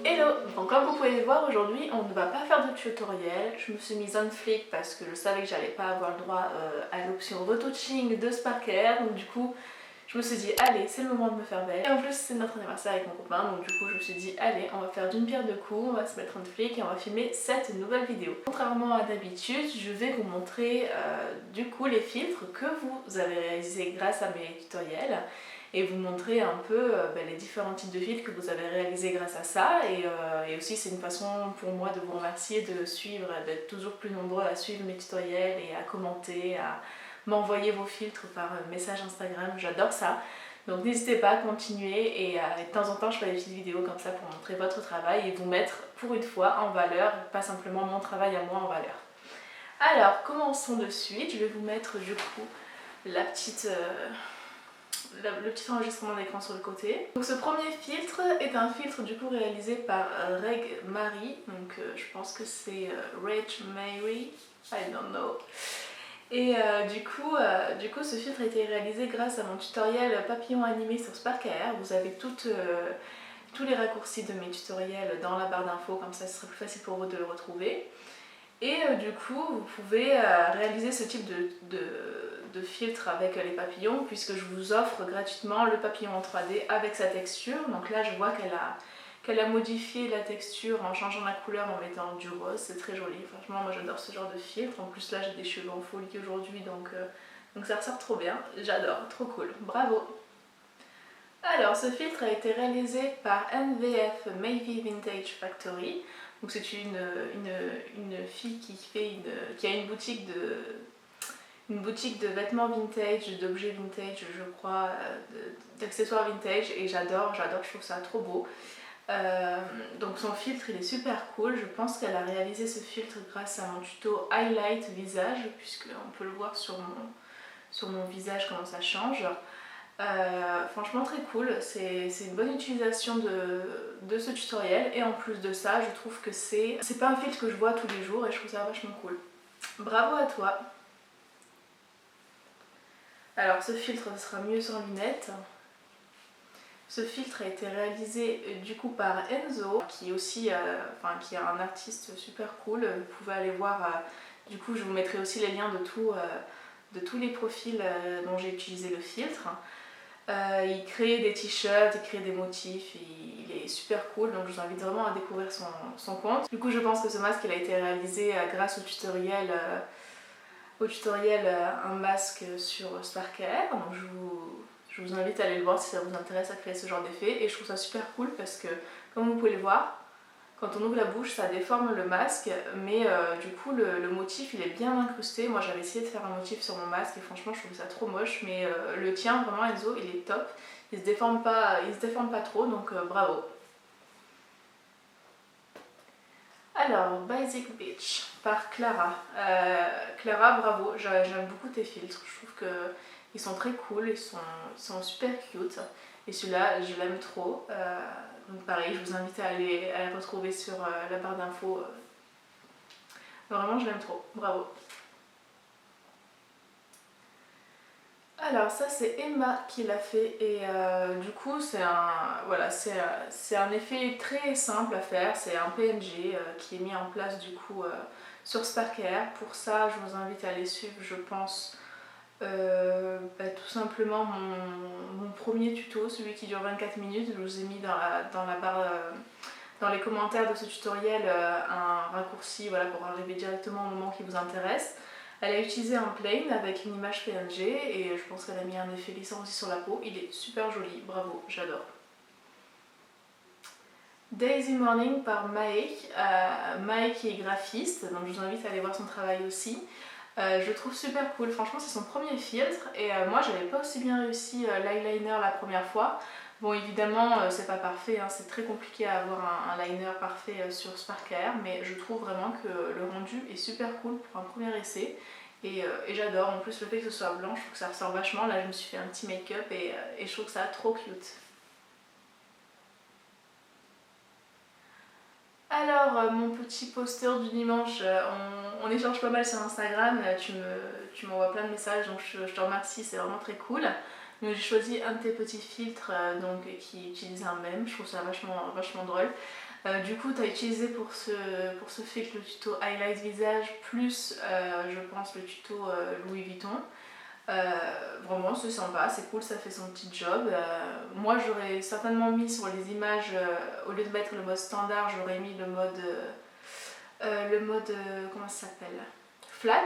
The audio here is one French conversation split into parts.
Hello! Bon, comme vous pouvez le voir aujourd'hui, on ne va pas faire de tutoriel. Je me suis mise on flic parce que je savais que j'allais pas avoir le droit à l'option retouching de Sparker. Donc du coup, je me suis dit, allez, c'est le moment de me faire belle. Et en plus, c'est notre anniversaire avec mon copain. Donc du coup, je me suis dit, allez, on va faire d'une pierre deux coups. On va se mettre on flic et on va filmer cette nouvelle vidéo. Contrairement à d'habitude, je vais vous montrer du coup les filtres que vous avez réalisés grâce à mes tutoriels. Et vous montrer un peu les différents types de filtres que vous avez réalisés grâce à ça. Et aussi c'est une façon pour moi de vous remercier de suivre, d'être toujours plus nombreux à suivre mes tutoriels et à commenter, à m'envoyer vos filtres par message Instagram, j'adore ça. Donc n'hésitez pas à continuer et de temps en temps je fais des petites vidéos comme ça pour montrer votre travail et vous mettre pour une fois en valeur, pas simplement mon travail à moi en valeur. Alors commençons de suite, je vais vous mettre du coup la petite... le petit enregistrement d'écran sur le côté. Donc ce premier filtre est un filtre du coup réalisé par Reg Marie, donc je pense que c'est Reg Mary, I don't know. Et du coup ce filtre a été réalisé grâce à mon tutoriel papillon animé sur Sparker. Vous avez tous les raccourcis de mes tutoriels dans la barre d'infos, comme ça ce serait plus facile pour vous de le retrouver. Et du coup, vous pouvez réaliser ce type de filtre avec les papillons, puisque je vous offre gratuitement le papillon en 3D avec sa texture. Donc là, je vois qu'elle a modifié la texture en changeant la couleur, en mettant du rose. C'est très joli. Franchement, moi j'adore ce genre de filtre. En plus, là, j'ai des cheveux en folie aujourd'hui, donc ça ressort trop bien. J'adore, trop cool. Bravo! Alors, ce filtre a été réalisé par NVF Maybe Vintage Factory. Donc c'est une fille qui a une boutique de vêtements vintage, d'objets vintage, je crois, d'accessoires vintage, et j'adore, je trouve ça trop beau. Donc son filtre il est super cool, je pense qu'elle a réalisé ce filtre grâce à mon tuto highlight visage, puisqu'on peut le voir sur mon visage comment ça change. Franchement très cool, c'est une bonne utilisation de ce tutoriel, et en plus de ça je trouve que c'est pas un filtre que je vois tous les jours et je trouve ça vachement cool. Bravo à toi. Alors ce filtre sera mieux sans lunettes. Ce filtre a été réalisé du coup par Enzo, qui est aussi qui est un artiste super cool. Vous pouvez aller voir, du coup je vous mettrai aussi les liens de tous les profils dont j'ai utilisé le filtre. Il crée des t-shirts, il crée des motifs, il est super cool, donc je vous invite vraiment à découvrir son compte. Du coup je pense que ce masque il a été réalisé grâce au tutoriel un masque sur Sparker, donc je vous invite à aller le voir si ça vous intéresse à créer ce genre d'effet. Et je trouve ça super cool parce que comme vous pouvez le voir, quand on ouvre la bouche ça déforme le masque, mais du coup le motif il est bien incrusté. Moi j'avais essayé de faire un motif sur mon masque et franchement je trouvais ça trop moche, mais le tien vraiment Enzo il est top, il se déforme pas trop, donc bravo. Alors, Basic Beach par Clara. Clara, bravo, j'aime beaucoup tes filtres, je trouve qu'ils sont très cool, ils sont super cute. Et celui-là, je l'aime trop. Donc pareil, je vous invite à aller retrouver sur la barre d'infos. Vraiment, je l'aime trop, bravo. Alors ça c'est Emma qui l'a fait, et du coup c'est un effet très simple à faire, c'est un PNG qui est mis en place du coup sur Sparker. Pour ça je vous invite à aller suivre, je pense, tout simplement mon premier tuto, celui qui dure 24 minutes. Je vous ai mis dans la barre, dans les commentaires de ce tutoriel un raccourci, voilà, pour arriver directement au moment qui vous intéresse. Elle a utilisé un plane avec une image PNG et je pense qu'elle a mis un effet lissant aussi sur la peau. Il est super joli, bravo, j'adore. Daisy Morning par Mae. Mae qui est graphiste, donc je vous invite à aller voir son travail aussi. Je le trouve super cool, franchement c'est son premier filtre et moi j'avais pas aussi bien réussi l'eyeliner la première fois. Bon évidemment c'est pas parfait, hein, c'est très compliqué à avoir un liner parfait sur Sparker, mais je trouve vraiment que le rendu est super cool pour un premier essai et j'adore. En plus le fait que ce soit blanc, je trouve que ça ressort vachement. Là je me suis fait un petit make-up et je trouve ça trop cute. Alors, mon petit poster du dimanche, on échange pas mal sur Instagram, tu m'envoies plein de messages, donc je te remercie, c'est vraiment très cool. Donc j'ai choisi un de tes petits filtres donc, qui utilise un mème, je trouve ça vachement drôle. Du coup tu as utilisé pour ce filtre le tuto highlight visage plus je pense le tuto Louis Vuitton. Vraiment c'est sympa, c'est cool, ça fait son petit job. Moi j'aurais certainement mis sur les images, au lieu de mettre le mode standard, j'aurais mis le mode comment ça s'appelle, flat,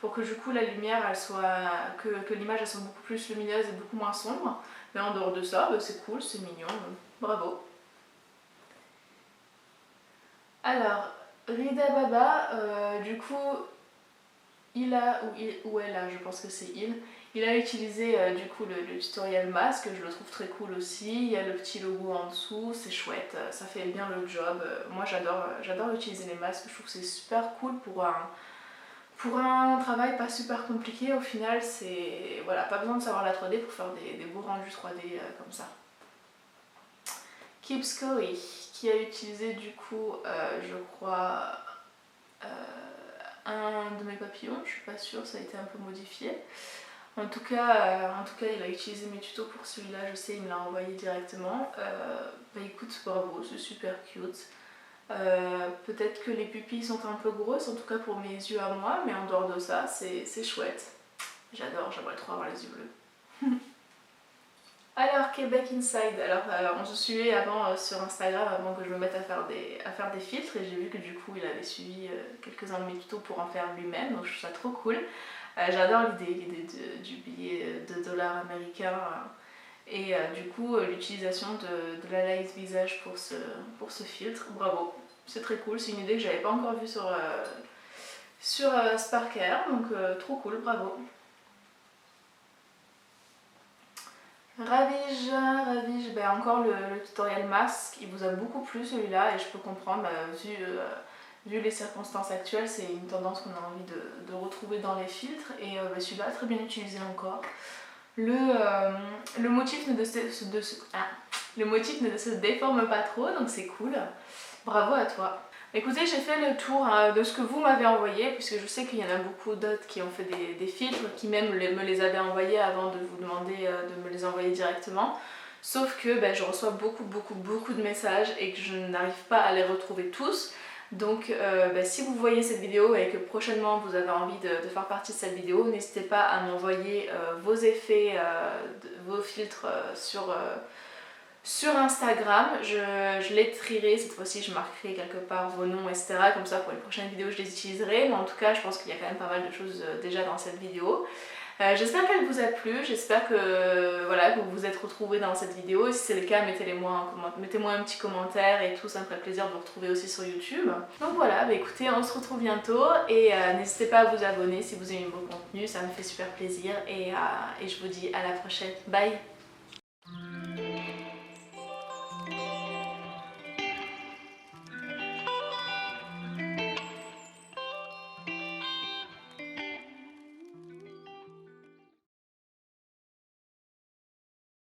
pour que du coup la lumière elle soit, que l'image elle soit beaucoup plus lumineuse et beaucoup moins sombre. Mais en dehors de ça, bah, c'est cool, c'est mignon, bravo. Alors, Rida Baba, du coup, il a, ou elle a, je pense que c'est il a utilisé du coup le tutoriel masque, je le trouve très cool aussi, il y a le petit logo en dessous, c'est chouette, ça fait bien le job. Moi j'adore utiliser les masques, je trouve que c'est super cool pour un travail pas super compliqué. Au final c'est, voilà, pas besoin de savoir la 3D pour faire des beaux rendus 3D comme ça. Kip Scully qui a utilisé du coup je crois un de mes papillons, je suis pas sûre, ça a été un peu modifié. En tout cas, il a utilisé mes tutos pour celui-là, je sais, il me l'a envoyé directement. Bah écoute, bravo, c'est super cute. Peut-être que les pupilles sont un peu grosses, en tout cas pour mes yeux à moi, mais en dehors de ça, c'est chouette. J'adore, j'aimerais trop avoir les yeux bleus. Alors, Québec Inside, alors on se suivait avant sur Instagram avant que je me mette à faire des filtres et j'ai vu que du coup il avait suivi quelques-uns de mes tutos pour en faire lui-même, donc je trouve ça trop cool. J'adore l'idée du billet de dollar américain et du coup l'utilisation de la light visage pour ce filtre, bravo, c'est très cool, c'est une idée que j'avais pas encore vue sur Sparker, donc trop cool, bravo. Ravige, ben encore le tutoriel masque, il vous a beaucoup plu celui-là et je peux comprendre, vu les circonstances actuelles, c'est une tendance qu'on a envie de retrouver dans les filtres et ben celui-là très bien utilisé encore. Le motif ne se déforme pas trop, donc c'est cool, bravo à toi. Écoutez, j'ai fait le tour de ce que vous m'avez envoyé, puisque je sais qu'il y en a beaucoup d'autres qui ont fait des filtres, qui même me les avaient envoyés avant de vous demander de me les envoyer directement. Sauf que ben, je reçois beaucoup de messages et que je n'arrive pas à les retrouver tous. Donc ben, si vous voyez cette vidéo et que prochainement vous avez envie de faire partie de cette vidéo, n'hésitez pas à m'envoyer vos effets, vos filtres sur Instagram. Je les trierai, cette fois-ci je marquerai quelque part vos noms, etc. Comme ça pour une prochaine vidéo je les utiliserai. Mais en tout cas je pense qu'il y a quand même pas mal de choses déjà dans cette vidéo. J'espère qu'elle vous a plu, j'espère que, voilà, que vous vous êtes retrouvés dans cette vidéo. Et si c'est le cas, mettez-moi un petit commentaire et tout, ça me ferait plaisir de vous retrouver aussi sur YouTube. Donc voilà, bah écoutez, on se retrouve bientôt et n'hésitez pas à vous abonner si vous aimez mon contenu, ça me fait super plaisir et je vous dis à la prochaine. Bye!